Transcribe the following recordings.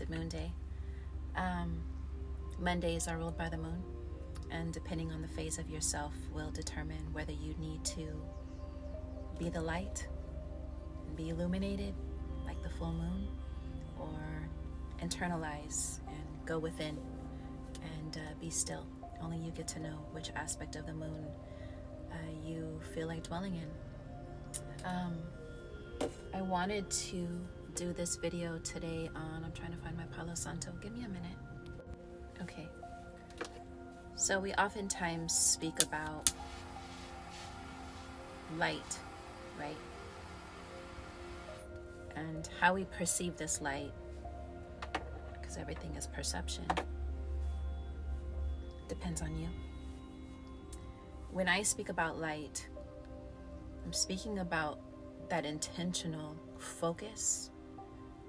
Moon Day. Mondays are ruled by the moon, and depending on the phase of yourself will determine whether you need to be the light and be illuminated like the full moon, or internalize and go within and be still. Only you get to know which aspect of the moon you feel like dwelling in. I wanted to do this video today on, I'm trying to find my Palo Santo. Give me a minute. Okay. So we oftentimes speak about light, right? And how we perceive this light, because everything is perception, depends on you. When I speak about light, I'm speaking about that intentional focus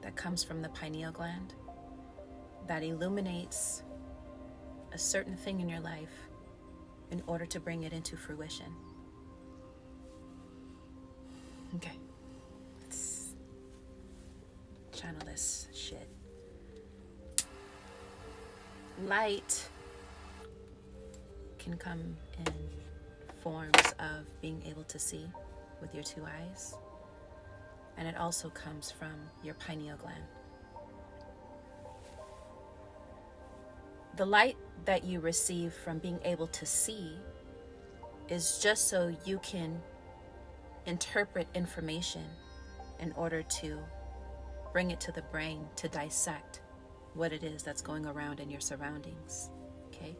that comes from the pineal gland that illuminates a certain thing in your life in order to bring it into fruition. Okay, let's channel this shit. Light can come in forms of being able to see with your two eyes, and it also comes from your pineal gland. The light that you receive from being able to see is just so you can interpret information in order to bring it to the brain to dissect what it is that's going around in your surroundings. Okay?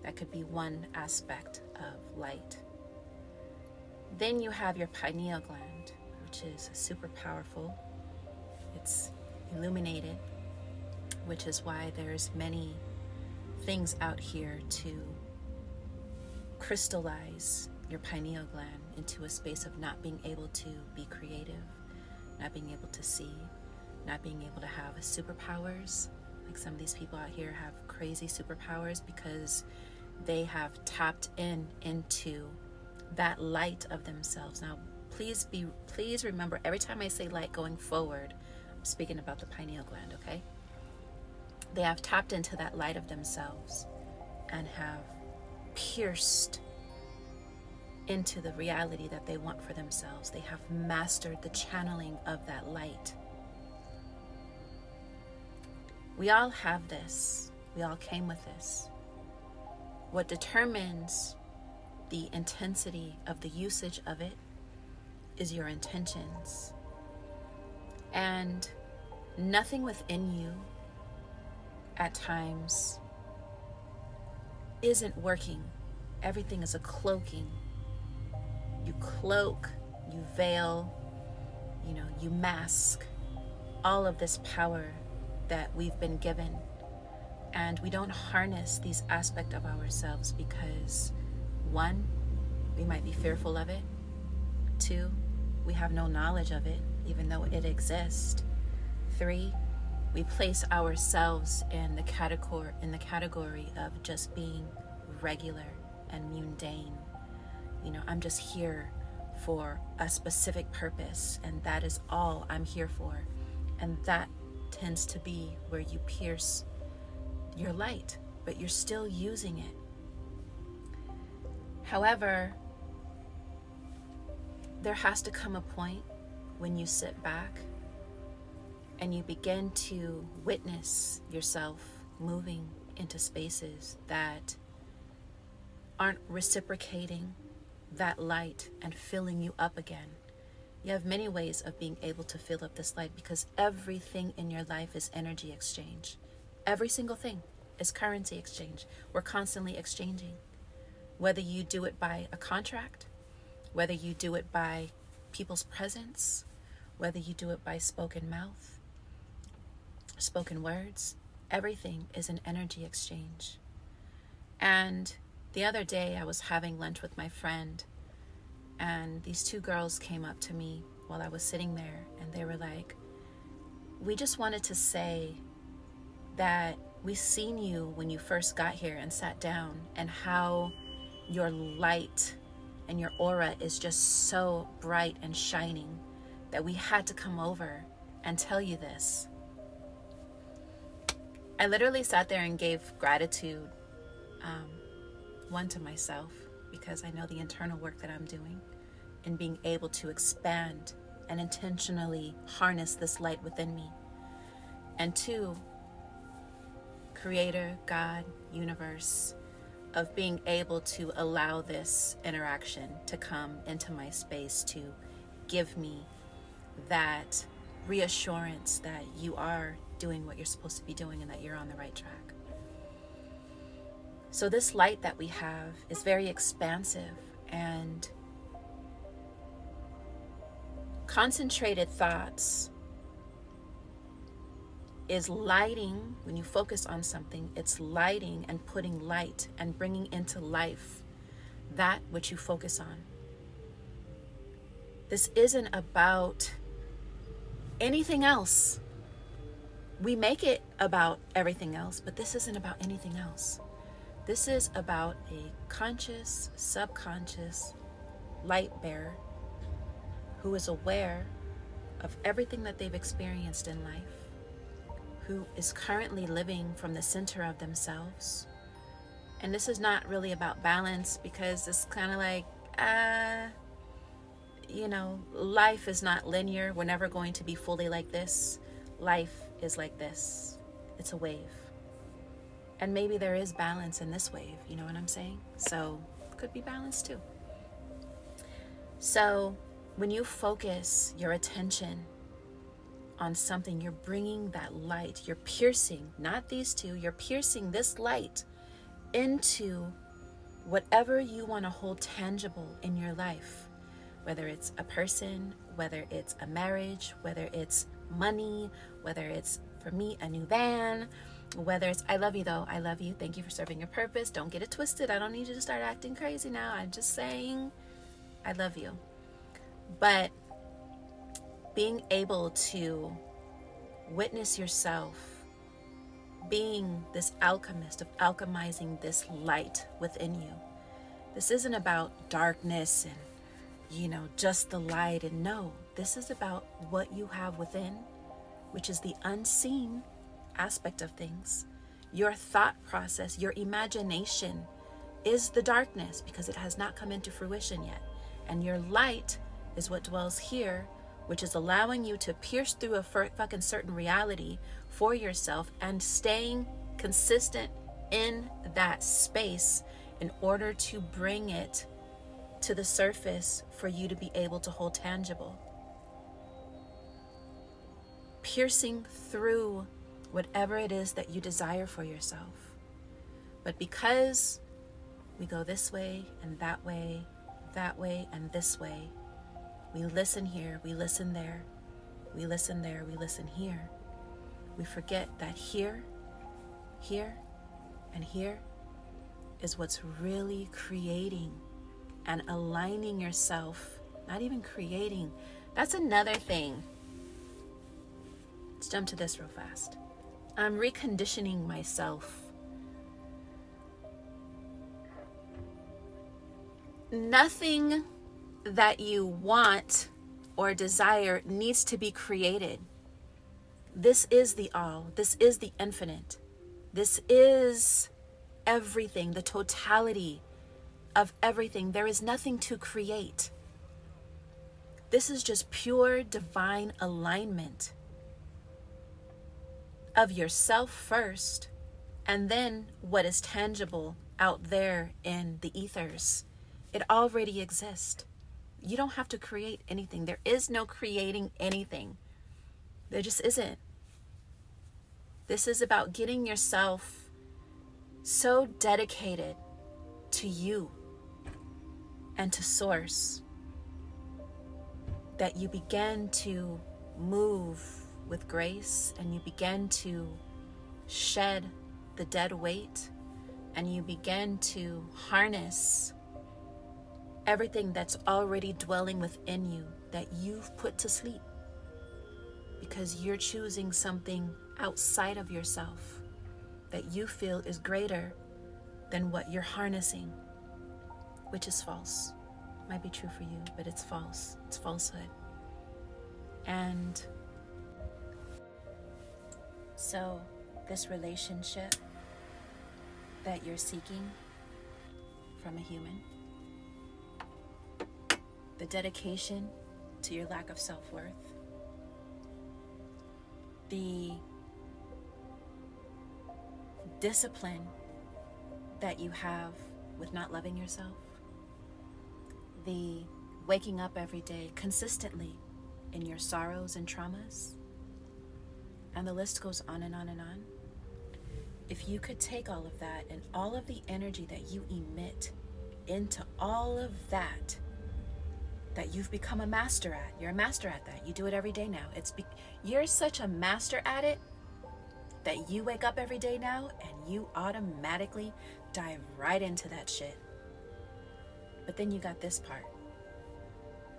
That could be one aspect of light. Then you have your pineal gland, which is super powerful. It's illuminated, which is why there's many things out here to crystallize your pineal gland into a space of not being able to be creative, not being able to see, not being able to have superpowers. Like some of these people out here have crazy superpowers because they have tapped into that light of themselves. Now, please remember, every time I say light going forward, I'm speaking about the pineal gland, okay? They have tapped into that light of themselves and have pierced into the reality that they want for themselves. They have mastered the channeling of that light. We all have this. We all came with this. What determines the intensity of the usage of it is your intentions. And nothing within you at times isn't working. Everything is a cloaking. You cloak, you veil, you mask all of this power that we've been given. And we don't harness these aspects of ourselves because, one, we might be fearful of it. Two, we have no knowledge of it, even though it exists. Three, we place ourselves in the category of just being regular and mundane. I'm just here for a specific purpose, and that is all I'm here for. And that tends to be where you pierce your light, but you're still using it. However, there has to come a point when you sit back and you begin to witness yourself moving into spaces that aren't reciprocating that light and filling you up again. You have many ways of being able to fill up this light because everything in your life is energy exchange. Every single thing is currency exchange. We're constantly exchanging. Whether you do it by a contract, whether you do it by people's presence, whether you do it by spoken mouth, spoken words, everything is an energy exchange. And the other day I was having lunch with my friend, and these two girls came up to me while I was sitting there, and they were like, we just wanted to say that we seen you when you first got here and sat down, and how your light and your aura is just so bright and shining that we had to come over and tell you this. I literally sat there and gave gratitude, one to myself, because I know the internal work that I'm doing and being able to expand and intentionally harness this light within me. And two, Creator, God, universe, of being able to allow this interaction to come into my space to give me that reassurance that you are doing what you're supposed to be doing and that you're on the right track. So this light that we have is very expansive, and concentrated thoughts is lighting. When you focus on something, it's lighting and putting light and bringing into life that which you focus on. This isn't about anything else. We make it about everything else, but this isn't about anything else. This is about a conscious, subconscious light bearer who is aware of everything that they've experienced in life, who is currently living from the center of themselves. And this is not really about balance, because it's kind of like, life is not linear. We're never going to be fully like this. Life is like this. It's a wave. And maybe there is balance in this wave, you know what I'm saying? So it could be balance too. So when you focus your attention on something, you're bringing that light, you're piercing, not these two, you're piercing this light into whatever you want to hold tangible in your life, whether it's a person, whether it's a marriage, whether it's money, whether it's, for me, a new van, whether it's, I love you though, I love you, thank you for serving your purpose, don't get it twisted, I don't need you to start acting crazy now, I'm just saying, I love you. But being able to witness yourself being this alchemist, of alchemizing this light within you. This isn't about darkness and, just the light. And no, this is about what you have within, which is the unseen aspect of things. Your thought process, your imagination is the darkness because it has not come into fruition yet. And your light is what dwells here, which is allowing you to pierce through a fucking certain reality for yourself and staying consistent in that space in order to bring it to the surface for you to be able to hold tangible. Piercing through whatever it is that you desire for yourself. But because we go this way and that way and this way, we listen here, we listen there, we listen there, we listen here. We forget that here, and here is what's really creating and aligning yourself. Not even creating. That's another thing. Let's jump to this real fast. I'm reconditioning myself. Nothing that you want or desire needs to be created. This is the all. This is the infinite. This is everything, the totality of everything. There is nothing to create. This is just pure divine alignment of yourself first, and then what is tangible out there in the ethers. It already exists. You don't have to create anything. There is no creating anything. There just isn't. This is about getting yourself so dedicated to you and to Source that you begin to move with grace, and you begin to shed the dead weight, and you begin to harness everything that's already dwelling within you that you've put to sleep because you're choosing something outside of yourself that you feel is greater than what you're harnessing, which is false. Might be true for you, but it's false. It's falsehood. And so this relationship that you're seeking from a human, the dedication to your lack of self-worth, the discipline that you have with not loving yourself, the waking up every day consistently in your sorrows and traumas, and the list goes on and on and on. If you could take all of that and all of the energy that you emit into all of that you've become a master at. You're a master at that. You do it every day now. You're such a master at it that you wake up every day now and you automatically dive right into that shit. But then you got this part,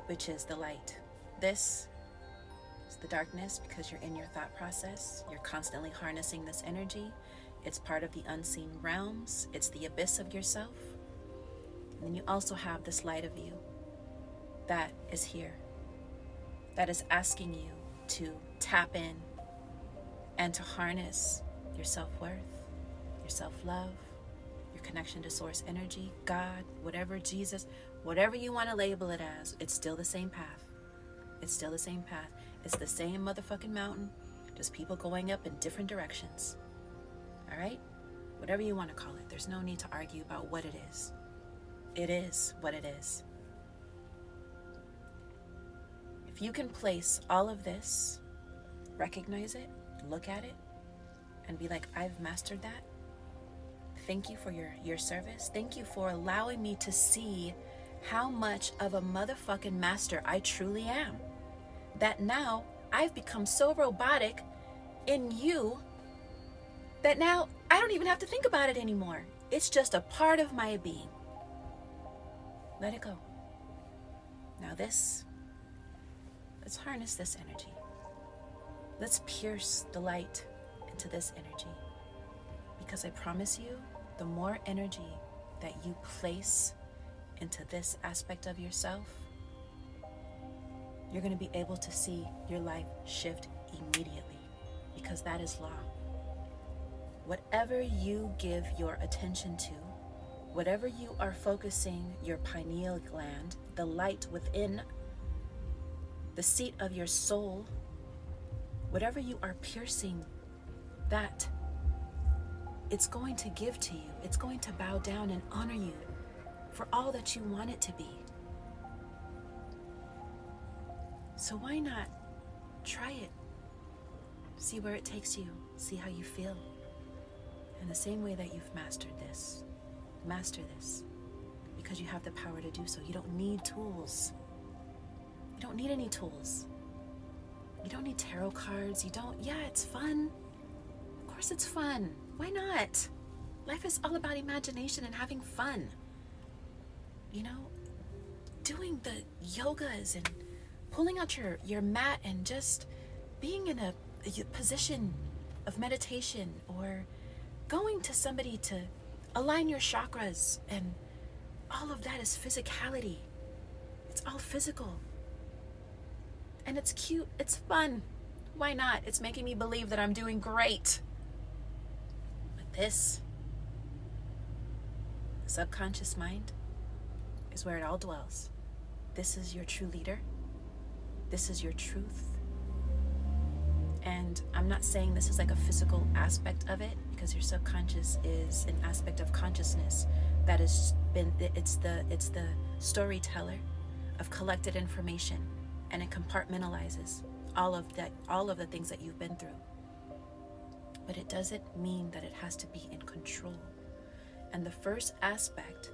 which is the light. This is the darkness because you're in your thought process. You're constantly harnessing this energy. It's part of the unseen realms. It's the abyss of yourself. And then you also have this light of you that is here, that is asking you to tap in and to harness your self-worth, your self-love, your connection to source energy, God, whatever, Jesus, whatever you want to label it as. It's still the same path. It's still the same path. It's the same motherfucking mountain, just people going up in different directions. All right? Whatever you want to call it. There's no need to argue about what it is. It is what it is. If you can place all of this, recognize it, look at it, and be like, I've mastered that. Thank you for your service. Thank you for allowing me to see how much of a motherfucking master I truly am. That now I've become so robotic in you that now I don't even have to think about it anymore. It's just a part of my being. Let it go. Now let's harness this energy. Let's pierce the light into this energy. Because I promise you, the more energy that you place into this aspect of yourself, you're going to be able to see your life shift immediately. Because that is law. Whatever you give your attention to, whatever you are focusing your pineal gland, the light within the seat of your soul, whatever you are piercing, that it's going to give to you. It's going to bow down and honor you for all that you want it to be. So why not try it? See where it takes you. See how you feel. In the same way that you've mastered this, master this, because you have the power to do so. You don't need tools. You don't need any tools. You don't need tarot cards. Yeah, it's fun. Of course it's fun. Why not? Life is all about imagination and having fun. You know, doing the yogas and pulling out your mat and just being in a position of meditation, or going to somebody to align your chakras, and all of that is physicality. It's all physical. And it's cute, it's fun. Why not? It's making me believe that I'm doing great. But this, the subconscious mind, is where it all dwells. This is your true leader. This is your truth. And I'm not saying this is like a physical aspect of it, because your subconscious is an aspect of consciousness that has been, it's the storyteller of collected information, and it compartmentalizes all of the things that you've been through. But it doesn't mean that it has to be in control. And the first aspect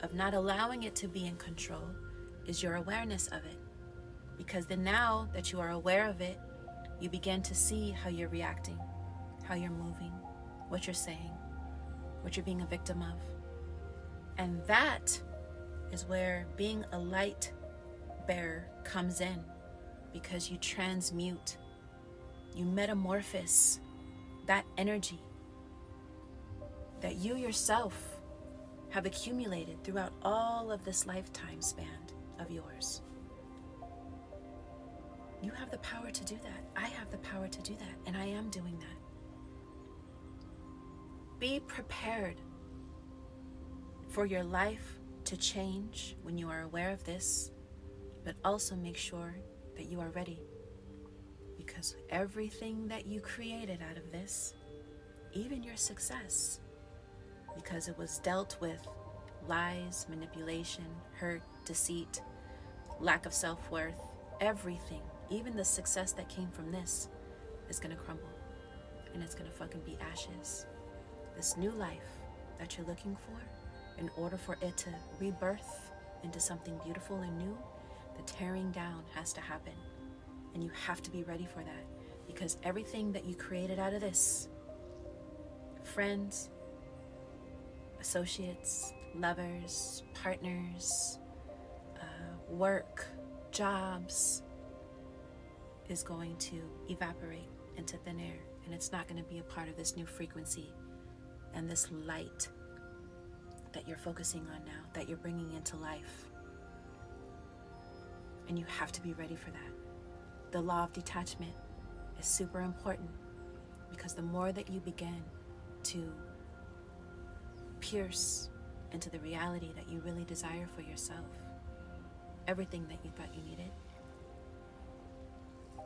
of not allowing it to be in control is your awareness of it. Because then now that you are aware of it, you begin to see how you're reacting, how you're moving, what you're saying, what you're being a victim of. And that is where being a light bearer comes in, because you transmute, you metamorphose that energy that you yourself have accumulated throughout all of this lifetime span of yours. You have the power to do that. I have the power to do that, and I am doing that. Be prepared for your life to change when you are aware of this, but also make sure that you are ready, because everything that you created out of this, even your success, because it was dealt with lies, manipulation, hurt, deceit, lack of self-worth, everything, even the success that came from this is going to crumble, and it's going to fucking be ashes. This new life that you're looking for, in order for it to rebirth into something beautiful and new, the tearing down has to happen. And you have to be ready for that, because everything that you created out of this, friends, associates, lovers, partners, work, jobs, is going to evaporate into thin air, and it's not going to be a part of this new frequency and this light that you're focusing on now, that you're bringing into life. And you have to be ready for that. The law of detachment is super important, because the more that you begin to pierce into the reality that you really desire for yourself, everything that you thought you needed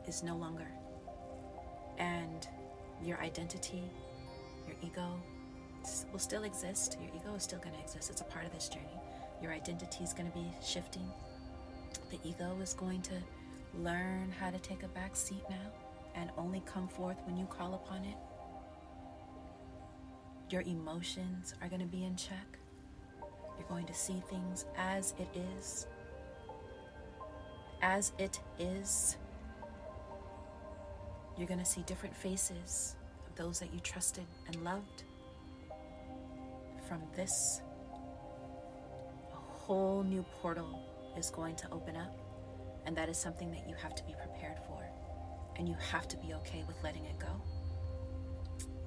is no longer. And your identity, your ego will still exist. Your ego is still going to exist. It's a part of this journey. Your identity is going to be shifting. The ego is going to learn how to take a back seat now and only come forth when you call upon it. Your emotions are going to be in check. You're going to see things as it is. As it is. You're going to see different faces of those that you trusted and loved. From this, a whole new portal is going to open up, and that is something that you have to be prepared for, and you have to be okay with letting it go.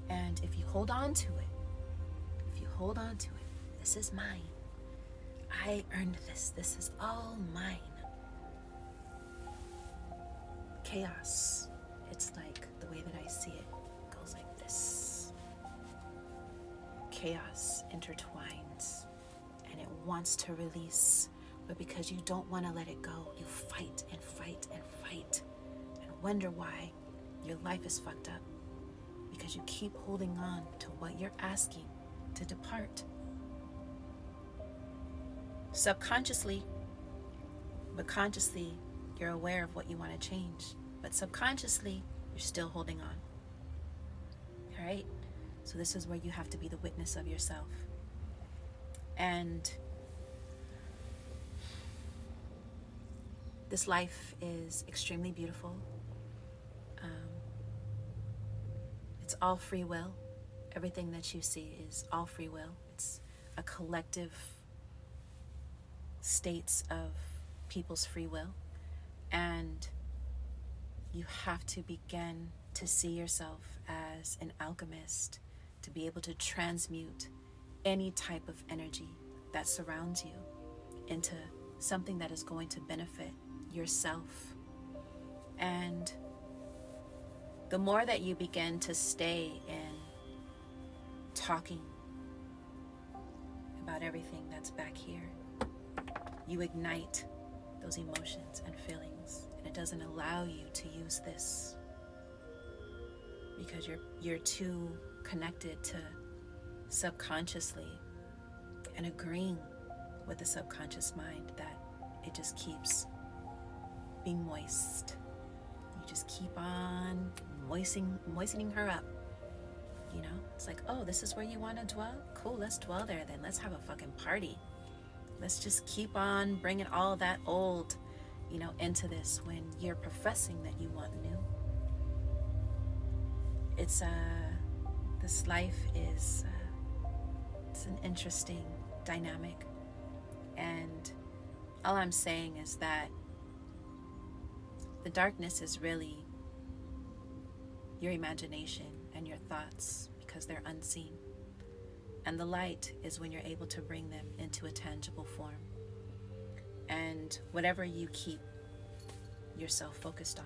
And if you hold on to it, this is mine. I earned this. This is all mine. Chaos. It's like the way that I see it goes like this. Chaos intertwines, and it wants to release, but because you don't want to let it go, you fight and fight and fight and wonder why your life is fucked up, because you keep holding on to what you're asking to depart. Subconsciously, but consciously, you're aware of what you want to change, but subconsciously, you're still holding on. All right? So this is where you have to be the witness of yourself. And this life is extremely beautiful. It's all free will. Everything that you see is all free will. It's a collective states of people's free will. And you have to begin to see yourself as an alchemist, to be able to transmute any type of energy that surrounds you into something that is going to benefit yourself. And the more that you begin to stay in talking about everything that's back here, you ignite those emotions and feelings, and it doesn't allow you to use this because you're too connected to subconsciously and agreeing with the subconscious mind that it just keeps being moist. You just keep on moistening her up. You know, it's like, oh, this is where you want to dwell? Cool, let's dwell there then. Let's have a fucking party. Let's just keep on bringing all that old, into this when you're professing that you want new. It's, this life is, it's an interesting dynamic. And all I'm saying is that the darkness is really your imagination and your thoughts because they're unseen. And the light is when you're able to bring them into a tangible form. And whatever you keep yourself focused on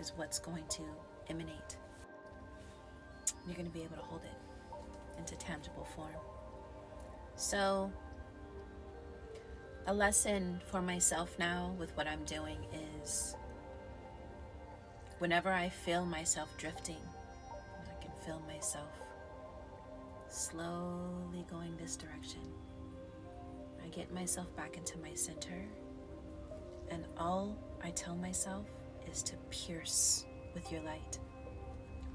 is what's going to emanate. You're going to be able to hold it. into tangible form. So a lesson for myself now with what I'm doing is whenever I feel myself drifting, I can feel myself slowly going this direction, I get myself back into my center, and all I tell myself is to pierce with your light.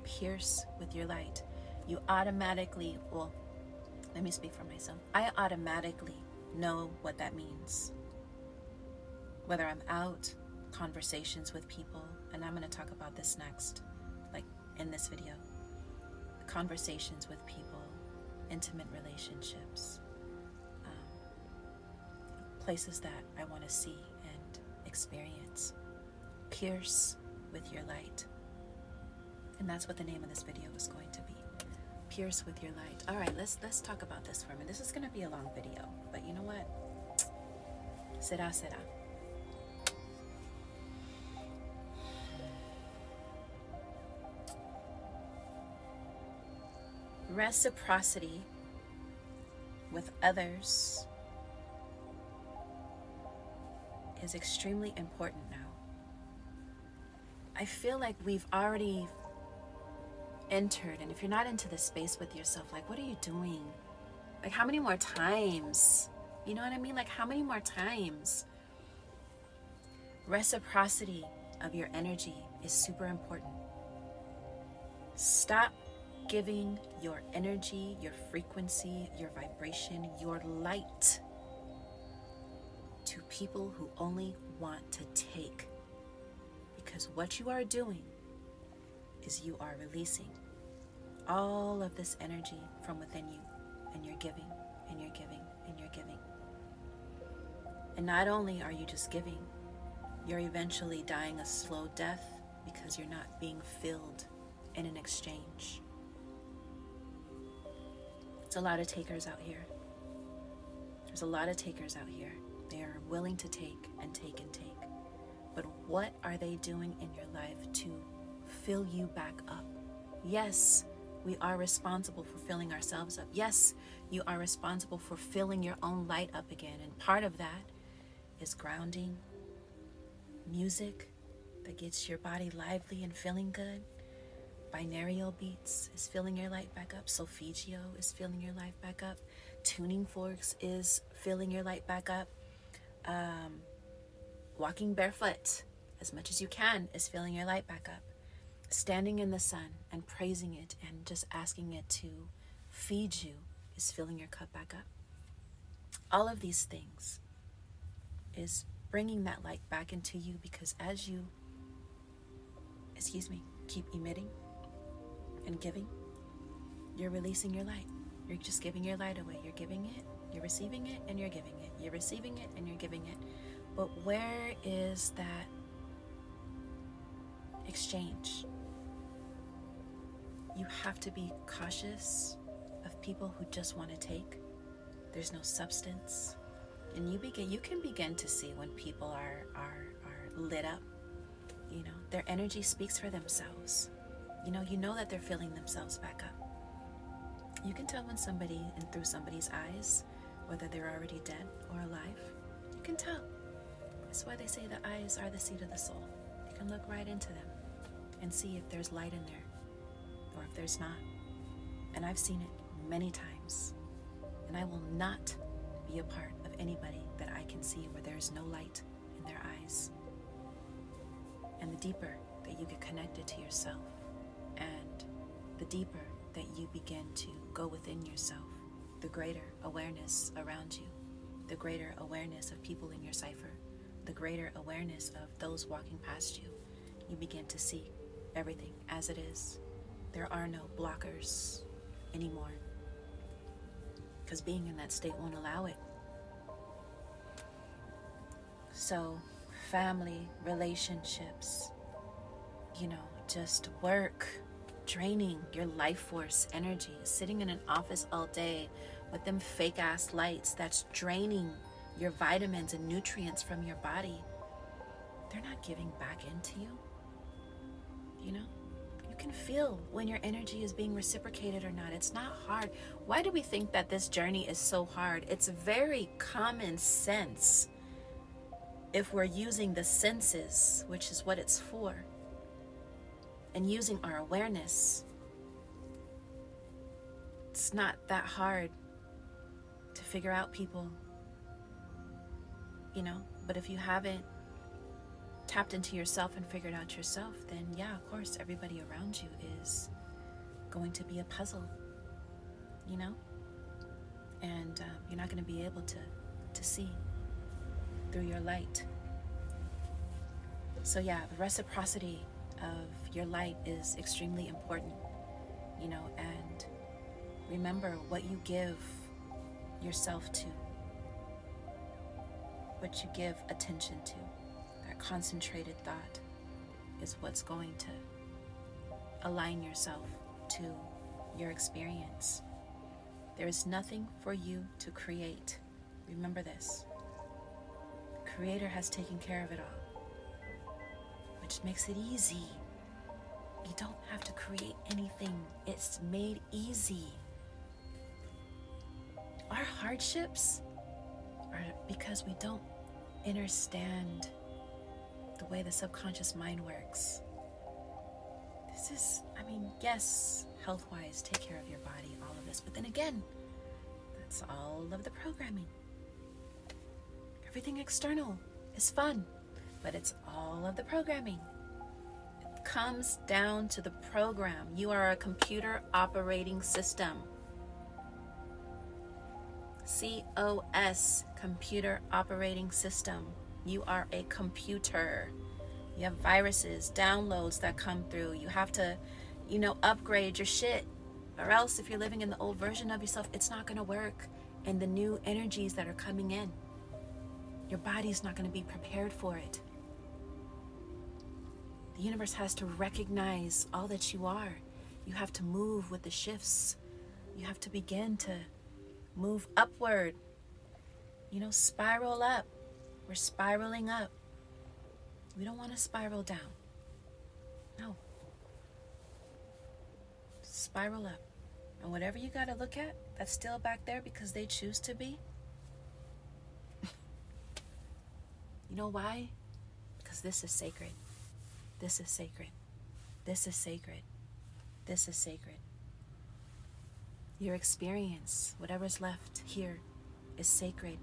Pierce with your light. You automatically, well, let me speak for myself. I automatically know what that means. Whether I'm out, conversations with people, and I'm going to talk about this next, like in this video. Conversations with people, intimate relationships, places that I want to see and experience. Pierce with your light. And that's what the name of this video is going to be. Pierce with your light. All right, let's talk about this for a minute. This is going to be a long video, but you know what? Será. Reciprocity with others is extremely important now. I feel like we've already entered, and if you're not into this space with yourself, like, what are you doing? Like, how many more times? You know what I mean? Like, how many more times? Reciprocity of your energy is super important. Stop giving your energy, your frequency, your vibration, your light to people who only want to take. Because what you are doing is you are releasing all of this energy from within you, and you're giving, and you're giving, and you're giving. And not only are you just giving, you're eventually dying a slow death because you're not being filled in an exchange. There's a lot of takers out here. There's a lot of takers out here. They are willing to take and take and take. But what are they doing in your life to fill you back up? Yes, we are responsible for filling ourselves up. Yes, you are responsible for filling your own light up again. And part of that is grounding, music that gets your body lively and feeling good. Binaural beats is filling your light back up. Solfeggio is filling your light back up. Tuning forks is filling your light back up. Walking barefoot as much as you can is filling your light back up. Standing in the sun and praising it and just asking it to feed you is filling your cup back up. All of these things is bringing that light back into you, because as you, keep emitting and giving, you're releasing your light. You're just giving your light away. You're giving it, you're receiving it, and you're giving it. You're receiving it, and you're giving it. But where is that exchange? You have to be cautious of people who just want to take. There's no substance. And you can begin to see when people are lit up. You know, their energy speaks for themselves. You know that they're filling themselves back up. You can tell when somebody, and through somebody's eyes, whether they're already dead or alive. You can tell. That's why they say the eyes are the seat of the soul. You can look right into them and see if there's light in there or if there's not. And I've seen it many times. And I will not be a part of anybody that I can see where there's no light in their eyes. And the deeper that you get connected to yourself, and the deeper that you begin to go within yourself, the greater awareness around you, the greater awareness of people in your cipher, the greater awareness of those walking past you. You begin to see everything as it is. There are no blockers anymore, because being in that state won't allow it. So family, relationships, just work, draining your life force energy, sitting in an office all day with them fake ass lights that's draining your vitamins and nutrients from your body. They're not giving back into you. You can feel when your energy is being reciprocated or not. It's not hard. Why do we think that this journey is so hard? It's very common sense if we're using the senses, which is what it's for, and using our awareness. It's not that hard to figure out people, but if you haven't tapped into yourself and figured out yourself, then yeah, of course, everybody around you is going to be a puzzle, and you're not going to be able to see through your light. So yeah, the reciprocity of your light is extremely important, and remember what you give yourself to, what you give attention to. That concentrated thought is what's going to align yourself to your experience. There is nothing for you to create. Remember this. The Creator has taken care of it all, which makes it easy. You don't have to create anything. It's made easy. Our hardships are because we don't understand the way the subconscious mind works. This is, yes, health-wise, take care of your body, all of this. But then again, that's all of the programming. Everything external is fun, but it's all of the programming. It comes down to the program. You are a computer operating system. COS, computer operating system. You are a computer. You have viruses, downloads that come through. You have to, upgrade your shit. Or else if you're living in the old version of yourself, it's not going to work. And the new energies that are coming in, your body's not going to be prepared for it. The universe has to recognize all that you are. You have to move with the shifts. You have to begin to move upward. Spiral up. We're spiraling up. We don't want to spiral down. No. Spiral up. And whatever you got to look at, that's still back there because they choose to be. You know why? Because this is sacred. This is sacred. This is sacred. This is sacred. Your experience, whatever's left here, is sacred.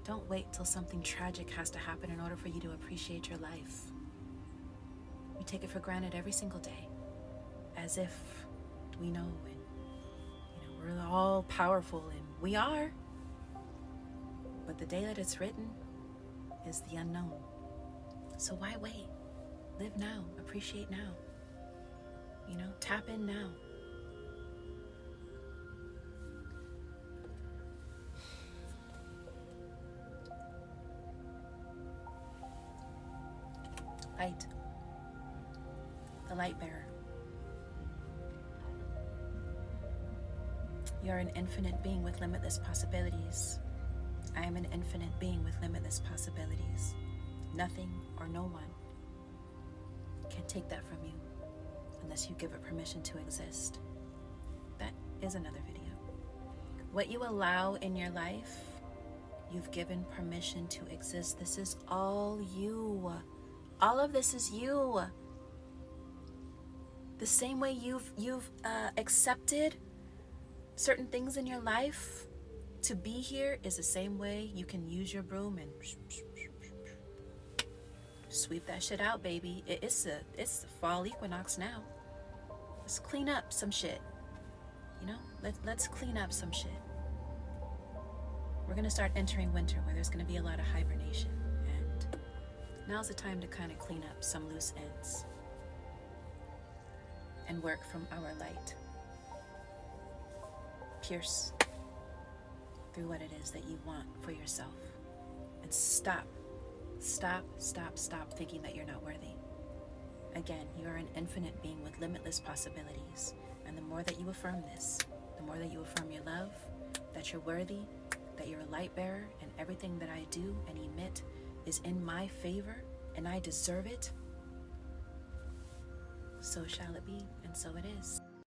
Don't wait till something tragic has to happen in order for you to appreciate your life. We take it for granted every single day, as if we know and we're all powerful, and we are. But the day that it's written is the unknown. So why wait? Live now. Appreciate now. Tap in now. Light. The light bearer. You are an infinite being with limitless possibilities. I am an infinite being with limitless possibilities. Nothing or no one can take that from you unless you give it permission to exist. That is another video. What you allow in your life, you've given permission to exist. This is all you. All of this is you. The same way you've accepted certain things in your life to be here is the same way you can use your broom and sweep that shit out, baby. It's the fall equinox now. Let's clean up some shit. Let's clean up some shit. We're gonna start entering winter where there's gonna be a lot of hibernation. Now's the time to kind of clean up some loose ends and work from our light. Pierce through what it is that you want for yourself. And stop thinking that you're not worthy. Again, you are an infinite being with limitless possibilities. And the more that you affirm this, the more that you affirm your love, that you're worthy, that you're a light bearer, and everything that I do and emit is in my favor and I deserve it, so shall it be, and so it is.